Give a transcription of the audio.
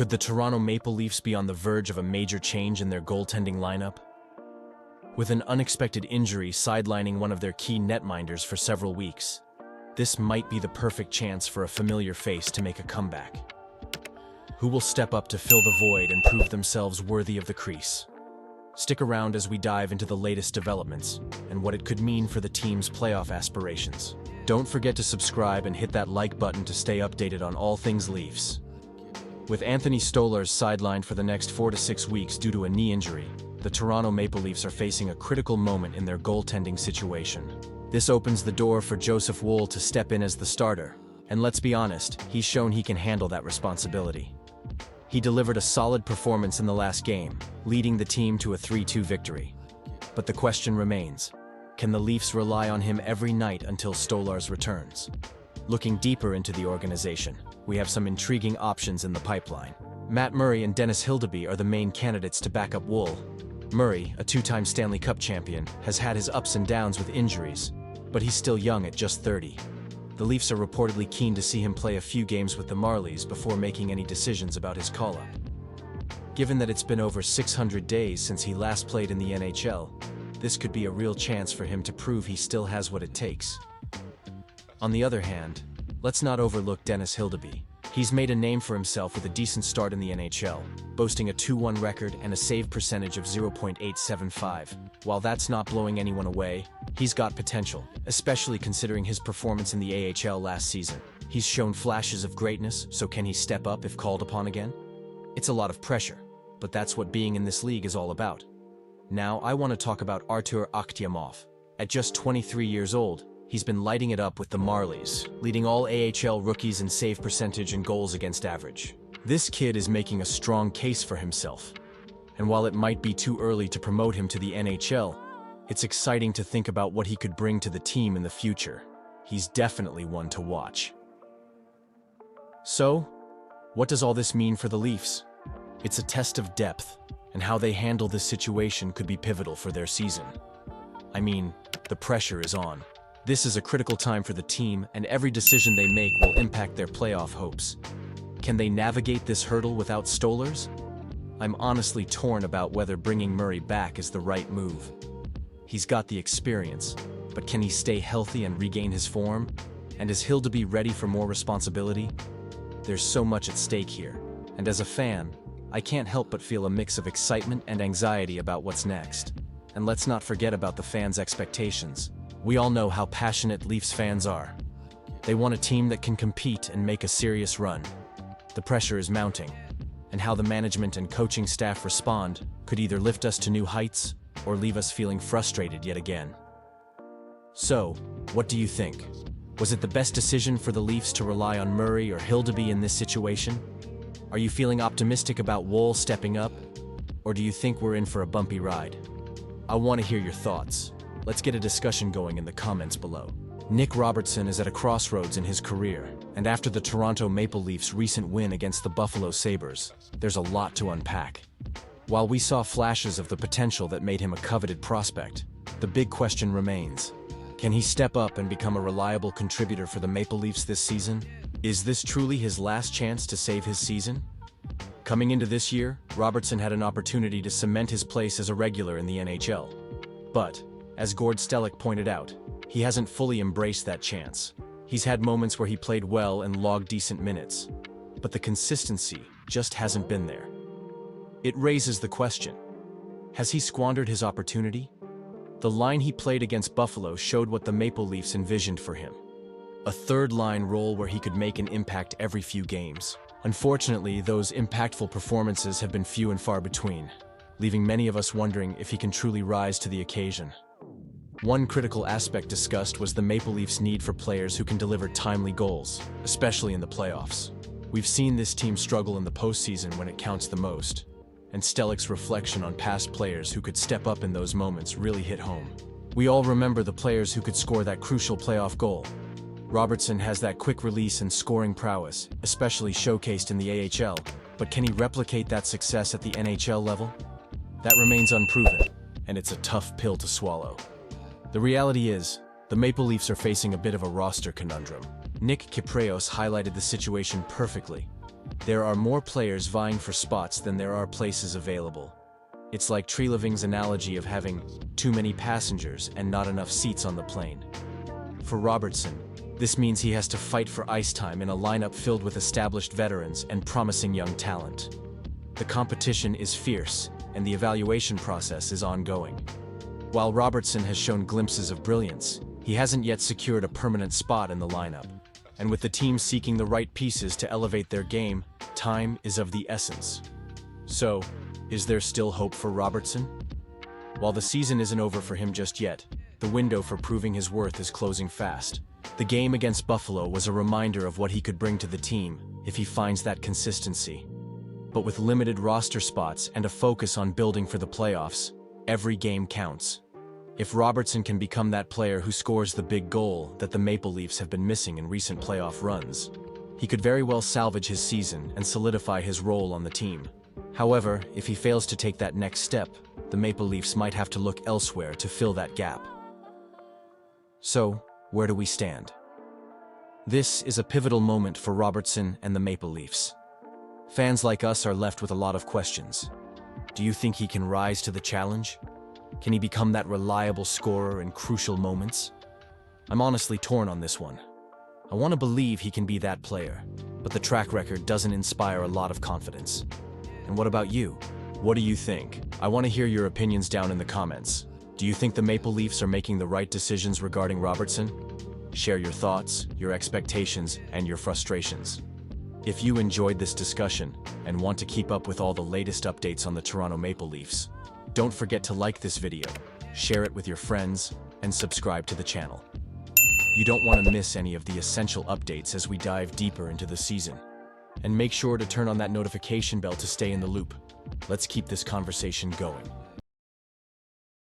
Could the Toronto Maple Leafs be on the verge of a major change in their goaltending lineup? With an unexpected injury sidelining one of their key netminders for several weeks, this might be the perfect chance for a familiar face to make a comeback. Who will step up to fill the void and prove themselves worthy of the crease? Stick around as we dive into the latest developments and what it could mean for the team's playoff aspirations. Don't forget to subscribe and hit that like button to stay updated on all things Leafs. With Anthony Stolarz sidelined for the next 4 to 6 weeks due to a knee injury, the Toronto Maple Leafs are facing a critical moment in their goaltending situation. This opens the door for Joseph Woll to step in as the starter, and let's be honest, he's shown he can handle that responsibility. He delivered a solid performance in the last game, leading the team to a 3-2 victory. But the question remains, can the Leafs rely on him every night until Stolarz returns? Looking deeper into the organization, we have some intriguing options in the pipeline. Matt Murray and Dennis Hildeby are the main candidates to back up Woll. Murray, a 2-time Stanley Cup champion, has had his ups and downs with injuries, but he's still young at just 30. The Leafs are reportedly keen to see him play a few games with the Marlies before making any decisions about his call-up. Given that it's been over 600 days since he last played in the NHL, this could be a real chance for him to prove he still has what it takes. On the other hand, let's not overlook Dennis Hildeby. He's made a name for himself with a decent start in the NHL, boasting a 2-1 record and a save percentage of 0.875. While that's not blowing anyone away, he's got potential, especially considering his performance in the AHL last season. He's shown flashes of greatness, so can he step up if called upon again? It's a lot of pressure, but that's what being in this league is all about. Now I want to talk about Artur Akhtiamov. At just 23 years old, he's been lighting it up with the Marlies, leading all AHL rookies in save percentage and goals against average. This kid is making a strong case for himself. And while it might be too early to promote him to the NHL, it's exciting to think about what he could bring to the team in the future. He's definitely one to watch. So, what does all this mean for the Leafs? It's a test of depth, and how they handle this situation could be pivotal for their season. I mean, the pressure is on. This is a critical time for the team, and every decision they make will impact their playoff hopes. Can they navigate this hurdle without Stolarz? I'm honestly torn about whether bringing Murray back is the right move. He's got the experience, but can he stay healthy and regain his form? And is Hildeby ready for more responsibility? There's so much at stake here, and as a fan, I can't help but feel a mix of excitement and anxiety about what's next. And let's not forget about the fans' expectations. We all know how passionate Leafs fans are. They want a team that can compete and make a serious run. The pressure is mounting, and how the management and coaching staff respond could either lift us to new heights or leave us feeling frustrated yet again. So, what do you think? Was it the best decision for the Leafs to rely on Murray or Hildeby in this situation? Are you feeling optimistic about Woll stepping up? Or do you think we're in for a bumpy ride? I want to hear your thoughts. Let's get a discussion going in the comments below. Nick Robertson is at a crossroads in his career, and after the Toronto Maple Leafs' recent win against the Buffalo Sabres, there's a lot to unpack. While we saw flashes of the potential that made him a coveted prospect, the big question remains: can he step up and become a reliable contributor for the Maple Leafs this season? Is this truly his last chance to save his season? Coming into this year, Robertson had an opportunity to cement his place as a regular in the NHL. But, as Gord Stellick pointed out, he hasn't fully embraced that chance. He's had moments where he played well and logged decent minutes, but the consistency just hasn't been there. It raises the question: has he squandered his opportunity? The line he played against Buffalo showed what the Maple Leafs envisioned for him: a third-line role where he could make an impact every few games. Unfortunately, those impactful performances have been few and far between, leaving many of us wondering if he can truly rise to the occasion. One critical aspect discussed was the Maple Leafs' need for players who can deliver timely goals, especially in the playoffs. We've seen this team struggle in the postseason when it counts the most, and Stellick's reflection on past players who could step up in those moments really hit home. We all remember the players who could score that crucial playoff goal. Robertson has that quick release and scoring prowess, especially showcased in the AHL, but can he replicate that success at the NHL level? That remains unproven, and it's a tough pill to swallow. The reality is, the Maple Leafs are facing a bit of a roster conundrum. Nick Kypreos highlighted the situation perfectly. There are more players vying for spots than there are places available. It's like Treliving's analogy of having too many passengers and not enough seats on the plane. For Robertson, this means he has to fight for ice time in a lineup filled with established veterans and promising young talent. The competition is fierce, and the evaluation process is ongoing. While Robertson has shown glimpses of brilliance, he hasn't yet secured a permanent spot in the lineup. And with the team seeking the right pieces to elevate their game, time is of the essence. So, is there still hope for Robertson? While the season isn't over for him just yet, the window for proving his worth is closing fast. The game against Buffalo was a reminder of what he could bring to the team if he finds that consistency. But with limited roster spots and a focus on building for the playoffs, every game counts. If Robertson can become that player who scores the big goal that the Maple Leafs have been missing in recent playoff runs, he could very well salvage his season and solidify his role on the team. However, if he fails to take that next step, the Maple Leafs might have to look elsewhere to fill that gap. So, where do we stand? This is a pivotal moment for Robertson and the Maple Leafs. Fans like us are left with a lot of questions. Do you think he can rise to the challenge? Can he become that reliable scorer in crucial moments? I'm honestly torn on this one. I want to believe he can be that player, but the track record doesn't inspire a lot of confidence. And what about you? What do you think? I want to hear your opinions down in the comments. Do you think the Maple Leafs are making the right decisions regarding Robertson? Share your thoughts, your expectations, and your frustrations. If you enjoyed this discussion and want to keep up with all the latest updates on the Toronto Maple Leafs, don't forget to like this video, share it with your friends, and subscribe to the channel. You don't want to miss any of the essential updates as we dive deeper into the season. And make sure to turn on that notification bell to stay in the loop. Let's keep this conversation going.